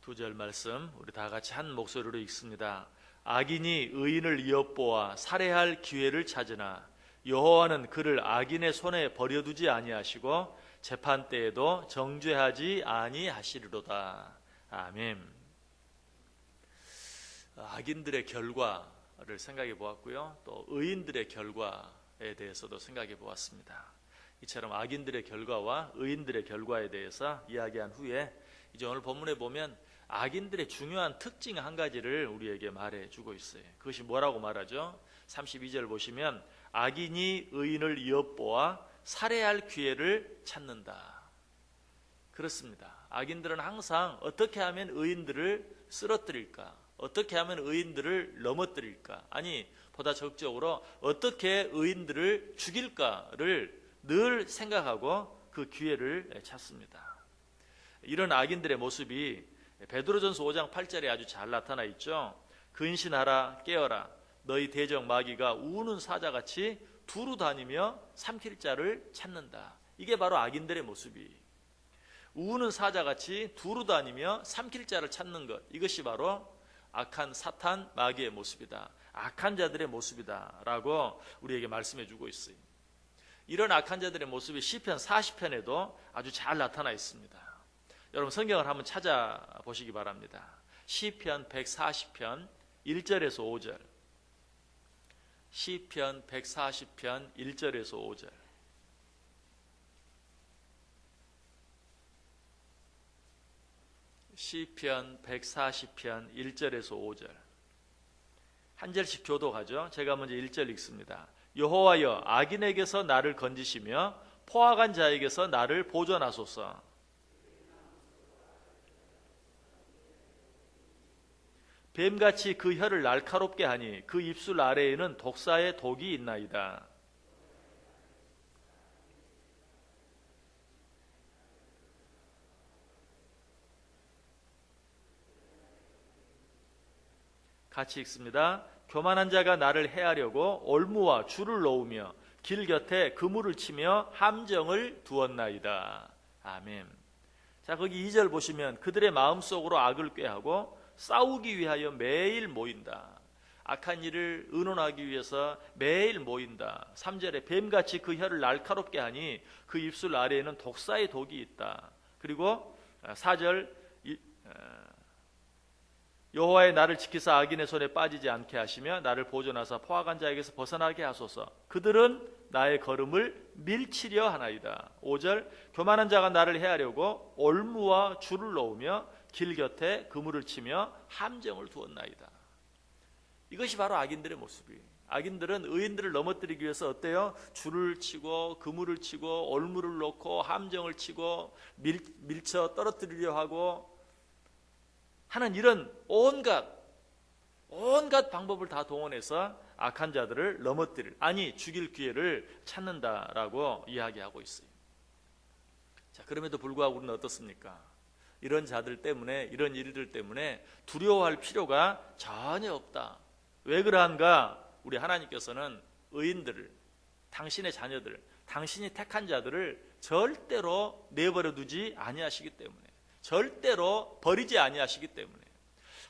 9절 말씀 우리 다 같이 한 목소리로 읽습니다. 악인이 의인을 이업보아 살해할 기회를 찾으나 여호와는 그를 악인의 손에 버려두지 아니하시고 재판 때에도 정죄하지 아니하시리로다. 아멘. 악인들의 결과를 생각해 보았고요. 또 의인들의 결과에 대해서도 생각해 보았습니다. 이처럼 악인들의 결과와 의인들의 결과에 대해서 이야기한 후에 이제 오늘 본문에 보면 악인들의 중요한 특징 한 가지를 우리에게 말해주고 있어요. 그것이 뭐라고 말하죠? 32절 보시면 악인이 의인을 이업보아 살해할 기회를 찾는다. 그렇습니다. 악인들은 항상 어떻게 하면 의인들을 쓰러뜨릴까? 어떻게 하면 의인들을 넘어뜨릴까? 아니 보다 적극적으로 어떻게 의인들을 죽일까를 늘 생각하고 그 기회를 찾습니다. 이런 악인들의 모습이 베드로전서 5장 8절에 아주 잘 나타나 있죠. 근신하라 깨어라 너희 대적 마귀가 우는 사자같이 두루 다니며 삼킬 자를 찾는다. 이게 바로 악인들의 모습이 우는 사자같이 두루 다니며 삼킬 자를 찾는 것, 이것이 바로 악한 사탄 마귀의 모습이다. 악한 자들의 모습이다 라고 우리에게 말씀해 주고 있어요. 이런 악한 자들의 모습이 시편 40편에도 아주 잘 나타나 있습니다. 여러분 성경을 한번 찾아보시기 바랍니다. 시편 140편 1절에서 5절. 시편 140편 1절에서 5절. 시편 140편 1절에서 5절. 한 절씩 교독하죠. 제가 먼저 1절 읽습니다. 여호와여 악인에게서 나를 건지시며 포악한 자에게서 나를 보존하소서. 뱀같이 그 혀를 날카롭게 하니 그 입술 아래에는 독사의 독이 있나이다. 같이 읽습니다. 교만한 자가 나를 해하려고 올무와 줄을 놓으며 길 곁에 그물을 치며 함정을 두었나이다. 아멘. 자, 거기 2절 보시면 그들의 마음속으로 악을 꾀하고 싸우기 위하여 매일 모인다. 악한 일을 의논하기 위해서 매일 모인다. 3절에 뱀같이 그 혀를 날카롭게 하니 그 입술 아래에는 독사의 독이 있다. 그리고 4절 여호와의 나를 지키사 악인의 손에 빠지지 않게 하시며 나를 보존하사 포악한 자에게서 벗어나게 하소서. 그들은 나의 걸음을 밀치려 하나이다. 5절 교만한 자가 나를 해하려고 올무와 줄을 놓으며 길 곁에 그물을 치며 함정을 두었나이다. 이것이 바로 악인들의 모습이에요. 악인들은 의인들을 넘어뜨리기 위해서 어때요? 줄을 치고 그물을 치고 올무를 놓고 함정을 치고 밀쳐 떨어뜨리려 하고 하는 이런 온갖 방법을 다 동원해서 악한 자들을 넘어뜨릴, 아니 죽일 기회를 찾는다라고 이야기하고 있어요. 자, 그럼에도 불구하고 우리는 어떻습니까? 이런 자들 때문에, 이런 일들 때문에 두려워할 필요가 전혀 없다. 왜 그러한가? 우리 하나님께서는 의인들을, 당신의 자녀들, 당신이 택한 자들을 절대로 내버려 두지 아니하시기 때문에, 절대로 버리지 아니하시기 때문에,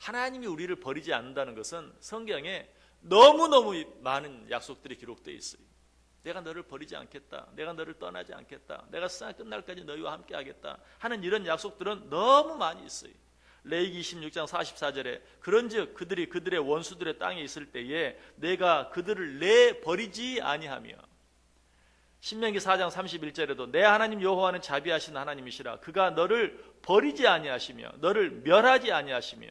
하나님이 우리를 버리지 않는다는 것은 성경에 너무너무 많은 약속들이 기록되어 있어요. 내가 너를 버리지 않겠다. 내가 너를 떠나지 않겠다. 내가 세상 끝날까지 너희와 함께 하겠다 하는 이런 약속들은 너무 많이 있어요. 레위기 26장 44절에 그런즉 그들이 그들의 원수들의 땅에 있을 때에 내가 그들을 내버리지 아니하며, 신명기 4장 31절에도 내 하나님 여호와는 자비하신 하나님이시라 그가 너를 버리지 아니하시며 너를 멸하지 아니하시며,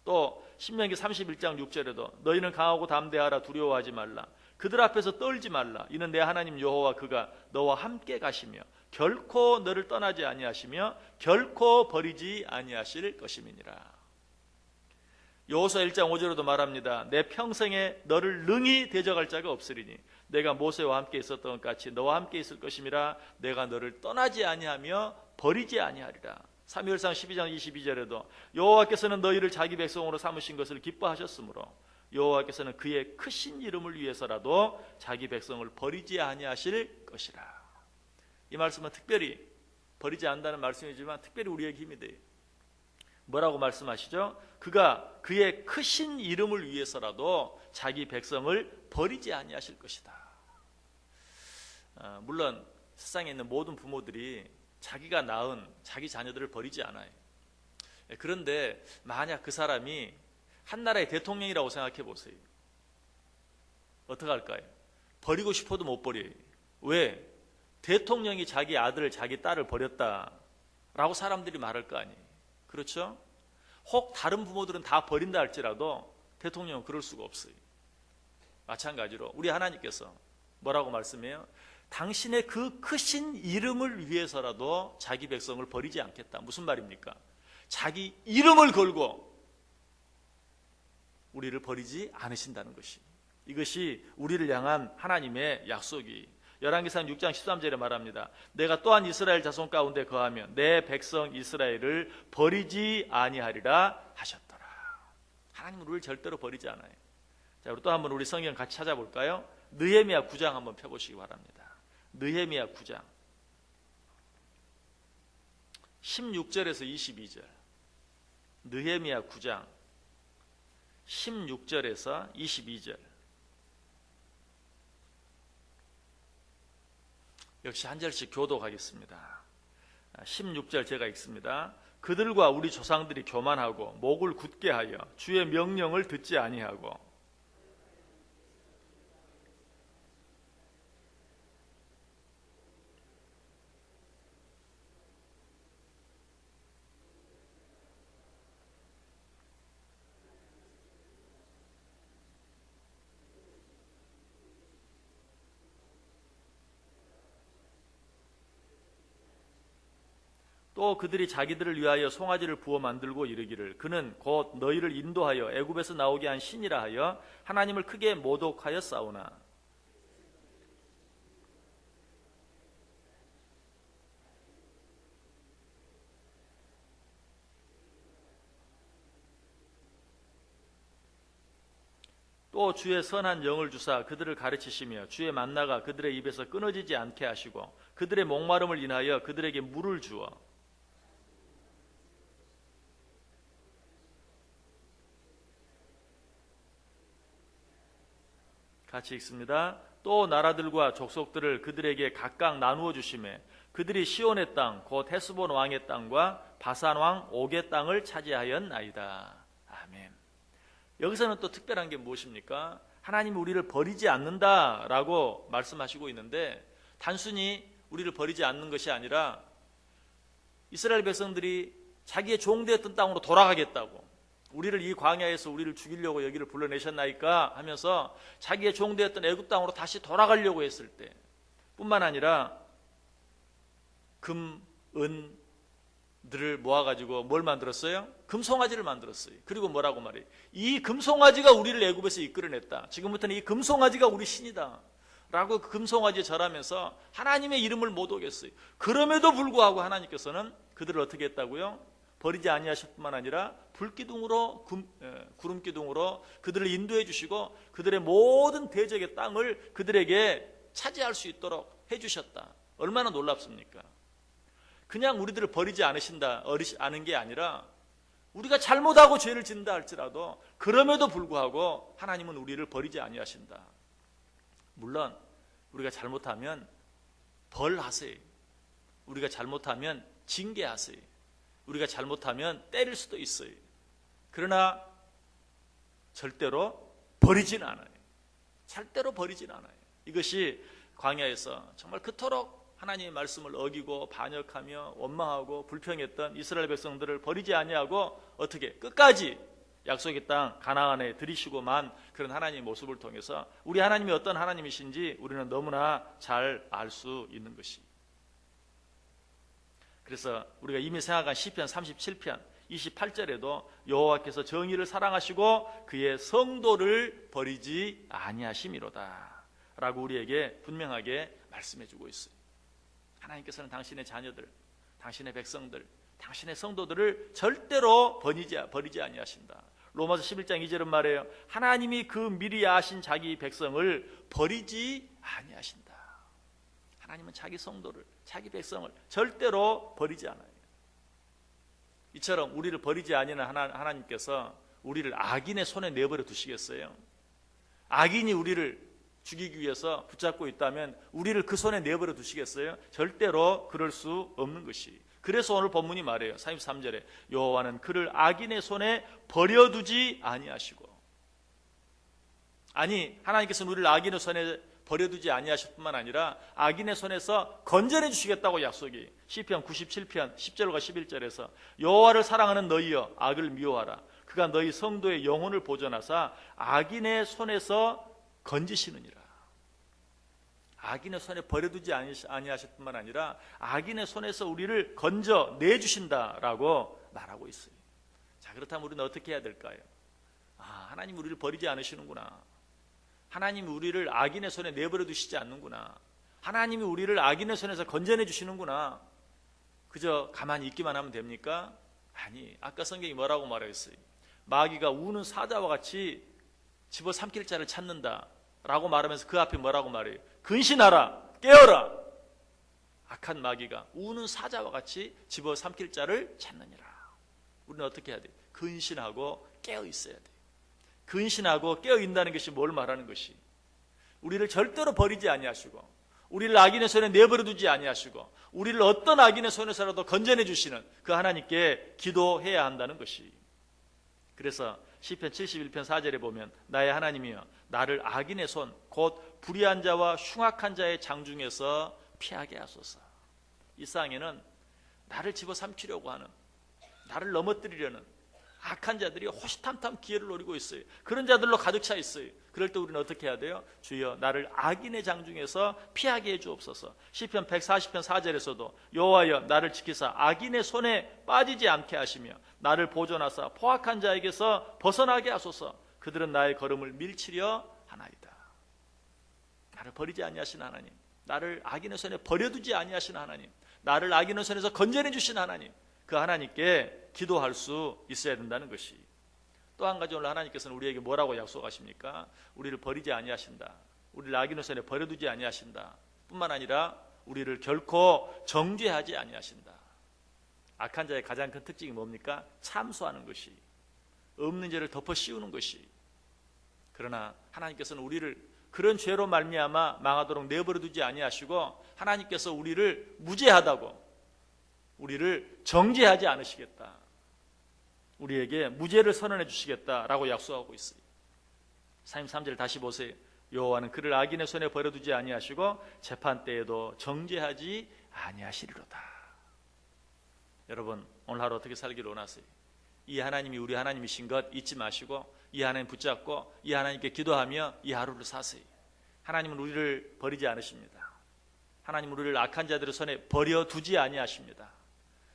또 신명기 31장 6절에도 너희는 강하고 담대하라 두려워하지 말라 그들 앞에서 떨지 말라 이는 내 하나님 여호와 그가 너와 함께 가시며 결코 너를 떠나지 아니하시며 결코 버리지 아니하실 것임이니라. 여호수아 1장 5절에도 말합니다. 내 평생에 너를 능히 대적할 자가 없으리니 내가 모세와 함께 있었던 것 같이 너와 함께 있을 것임이라. 내가 너를 떠나지 아니하며 버리지 아니하리라. 사무엘상 12장 22절에도 여호와께서는 너희를 자기 백성으로 삼으신 것을 기뻐하셨으므로 여호와께서는 그의 크신 이름을 위해서라도 자기 백성을 버리지 아니하실 것이라. 이 말씀은 특별히 버리지 않는다는 말씀이지만 특별히 우리에게 힘이 돼요. 뭐라고 말씀하시죠? 그가 그의 크신 이름을 위해서라도 자기 백성을 버리지 아니하실 것이다. 물론 세상에 있는 모든 부모들이 자기가 낳은 자기 자녀들을 버리지 않아요. 그런데 만약 그 사람이 한 나라의 대통령이라고 생각해 보세요. 어떻게 할까요? 버리고 싶어도 못 버려요. 왜? 대통령이 자기 아들을 자기 딸을 버렸다라고 사람들이 말할 거 아니에요. 그렇죠? 혹 다른 부모들은 다 버린다 할지라도 대통령은 그럴 수가 없어요. 마찬가지로 우리 하나님께서 뭐라고 말씀해요? 당신의 그 크신 이름을 위해서라도 자기 백성을 버리지 않겠다. 무슨 말입니까? 자기 이름을 걸고 우리를 버리지 않으신다는 것이, 이것이 우리를 향한 하나님의 약속이. 열왕기상 6장 13절에 말합니다. 내가 또한 이스라엘 자손 가운데 거하며 내 백성 이스라엘을 버리지 아니하리라 하셨더라. 하나님은 우리를 절대로 버리지 않아요. 자, 우리 또 한번 우리 성경 같이 찾아볼까요? 느헤미야 9장 한번 펴보시기 바랍니다. 느헤미야 9장 16절에서 22절. 느헤미야 9장 16절에서 22절. 역시 한 절씩 교독하겠습니다. 16절 제가 읽습니다. 그들과 우리 조상들이 교만하고 목을 굳게 하여 주의 명령을 듣지 아니하고 또 그들이 자기들을 위하여 송아지를 부어 만들고 이르기를 그는 곧 너희를 인도하여 애굽에서 나오게 한 신이라 하여 하나님을 크게 모독하여 싸우나 또 주의 선한 영을 주사 그들을 가르치시며 주의 만나가 그들의 입에서 끊어지지 않게 하시고 그들의 목마름을 인하여 그들에게 물을 주어 같이 읽습니다. 또 나라들과 족속들을 그들에게 각각 나누어 주시매 그들이 시온의 땅 곧 헤스본 왕의 땅과 바산 왕 옥의 땅을 차지하였나이다. 아멘. 여기서는 또 특별한 게 무엇입니까? 하나님이 우리를 버리지 않는다라고 말씀하시고 있는데 단순히 우리를 버리지 않는 것이 아니라 이스라엘 백성들이 자기의 종되었던 땅으로 돌아가겠다고, 우리를 이 광야에서 우리를 죽이려고 여기를 불러내셨나이까 하면서 자기의 종되었던 애굽 땅으로 다시 돌아가려고 했을 때 뿐만 아니라 금, 은들을 모아가지고 뭘 만들었어요? 금송아지를 만들었어요. 그리고 뭐라고 말해요? 이 금송아지가 우리를 애굽에서 이끌어냈다. 지금부터는 이 금송아지가 우리 신이다 라고 그 금송아지에 절하면서 하나님의 이름을 못 오겠어요. 그럼에도 불구하고 하나님께서는 그들을 어떻게 했다고요? 버리지 아니하실 뿐만 아니라 불기둥으로 구름기둥으로 그들을 인도해 주시고 그들의 모든 대적의 땅을 그들에게 차지할 수 있도록 해주셨다. 얼마나 놀랍습니까? 그냥 우리들을 버리지 않은 게 아니라 우리가 잘못하고 죄를 짓는다 할지라도 그럼에도 불구하고 하나님은 우리를 버리지 아니하신다. 물론 우리가 잘못하면 벌하세요. 우리가 잘못하면 징계하세요. 우리가 잘못하면 때릴 수도 있어요. 그러나 절대로 버리진 않아요. 절대로 버리진 않아요. 이것이 광야에서 정말 그토록 하나님의 말씀을 어기고 반역하며 원망하고 불평했던 이스라엘 백성들을 버리지 아니하고 어떻게 끝까지 약속의 땅 가나안에 들이시고만 그런 하나님의 모습을 통해서 우리 하나님이 어떤 하나님이신지 우리는 너무나 잘 알 수 있는 것이. 그래서 우리가 이미 생각한 시편 37편 28절에도 여호와께서 정의를 사랑하시고 그의 성도를 버리지 아니하심이로다 라고 우리에게 분명하게 말씀해 주고 있어요. 하나님께서는 당신의 자녀들, 당신의 백성들, 당신의 성도들을 절대로 버리지 아니하신다. 로마서 11장 2절은 말해요. 하나님이 그 미리 아신 자기 백성을 버리지 아니하신다. 하나님은 자기 성도를, 자기 백성을 절대로 버리지 않아요. 이처럼 우리를 버리지 아니하는 하나님께서 우리를 악인의 손에 내버려 두시겠어요? 악인이 우리를 죽이기 위해서 붙잡고 있다면 우리를 그 손에 내버려 두시겠어요? 절대로 그럴 수 없는 것이. 그래서 오늘 본문이 말해요. 33절에 여호와는 그를 악인의 손에 버려두지 아니하시고. 아니, 하나님께서는 우리를 악인의 손에 버려두지 아니하실 뿐만 아니라 악인의 손에서 건져내 주시겠다고 약속이. 시편 97편 10절과 11절에서 여호와를 사랑하는 너희여 악을 미워하라. 그가 너희 성도의 영혼을 보존하사 악인의 손에서 건지시느니라. 악인의 손에 버려두지 아니하실 뿐만 아니라 악인의 손에서 우리를 건져 내주신다라고 말하고 있어요. 자, 그렇다면 우리는 어떻게 해야 될까요? 하나님 우리를 버리지 않으시는구나. 하나님이 우리를 악인의 손에 내버려 두시지 않는구나. 하나님이 우리를 악인의 손에서 건져내 주시는구나. 그저 가만히 있기만 하면 됩니까? 아니, 아까 성경이 뭐라고 말했어요? 마귀가 우는 사자와 같이 집어삼킬 자를 찾는다 라고 말하면서 그 앞에 뭐라고 말해요? 근신하라, 깨어라. 악한 마귀가 우는 사자와 같이 집어삼킬 자를 찾느니라. 우리는 어떻게 해야 돼요? 근신하고 깨어 있어야 돼요. 근신하고 깨어 있다는 것이 뭘 말하는 것이? 우리를 절대로 버리지 아니하시고 우리를 악인의 손에 내버려 두지 아니하시고 우리를 어떤 악인의 손에서라도 건져내 주시는 그 하나님께 기도해야 한다는 것이. 그래서 시편 71편 4절에 보면 나의 하나님이여 나를 악인의 손 곧 불의한 자와 흉악한 자의 장중에서 피하게 하소서. 이 세상에는 나를 집어삼키려고 하는, 나를 넘어뜨리려는 악한 자들이 호시탐탐 기회를 노리고 있어요. 그런 자들로 가득 차 있어요. 그럴 때 우리는 어떻게 해야 돼요? 주여 나를 악인의 장중에서 피하게 해주옵소서. 시편 140편 4절에서도 여호와여 나를 지키사 악인의 손에 빠지지 않게 하시며 나를 보존하사 포악한 자에게서 벗어나게 하소서. 그들은 나의 걸음을 밀치려 하나이다. 나를 버리지 아니하시는 하나님, 나를 악인의 손에 버려두지 아니하시는 하나님, 나를 악인의 손에서 건져내 주시는 하나님, 그 하나님께 기도할 수 있어야 된다는 것이. 또 한 가지 오늘 하나님께서는 우리에게 뭐라고 약속하십니까? 우리를 버리지 아니하신다. 우리를 악인의 손에 버려두지 아니하신다. 뿐만 아니라 우리를 결코 정죄하지 아니하신다. 악한 자의 가장 큰 특징이 뭡니까? 참소하는 것이, 없는 죄를 덮어 씌우는 것이. 그러나 하나님께서는 우리를 그런 죄로 말미암아 망하도록 내버려두지 아니하시고 하나님께서 우리를 무죄하다고, 우리를 정죄하지 않으시겠다, 우리에게 무죄를 선언해 주시겠다라고 약속하고 있어요. 33절 다시 보세요. 여호와는 그를 악인의 손에 버려두지 아니하시고 재판 때에도 정죄하지 아니하시리로다. 여러분, 오늘 하루 어떻게 살기를 원하세요? 이 하나님이 우리 하나님이신 것 잊지 마시고 이 하나님 붙잡고 이 하나님께 기도하며 이 하루를 사세요. 하나님은 우리를 버리지 않으십니다. 하나님은 우리를 악한 자들의 손에 버려두지 아니하십니다.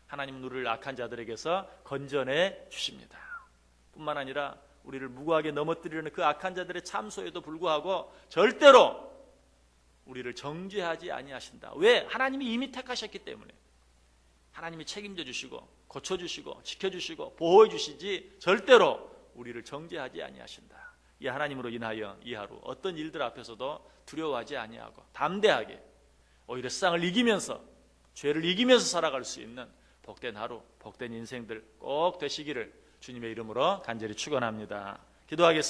하나님은 우리를 악한 자들에게서 건져내 주십니다. 뿐만 아니라 우리를 무고하게 넘어뜨리려는 그 악한 자들의 참소에도 불구하고 절대로 우리를 정죄하지 아니하신다. 왜? 하나님이 이미 택하셨기 때문에. 하나님이 책임져 주시고 고쳐주시고 지켜주시고 보호해 주시지 절대로 우리를 정죄하지 아니하신다. 이 하나님으로 인하여 이 하루 어떤 일들 앞에서도 두려워하지 아니하고 담대하게 오히려 세상을 이기면서, 죄를 이기면서 살아갈 수 있는 복된 하루, 복된 인생들 꼭 되시기를 주님의 이름으로 간절히 축원합니다. 기도하겠습니다.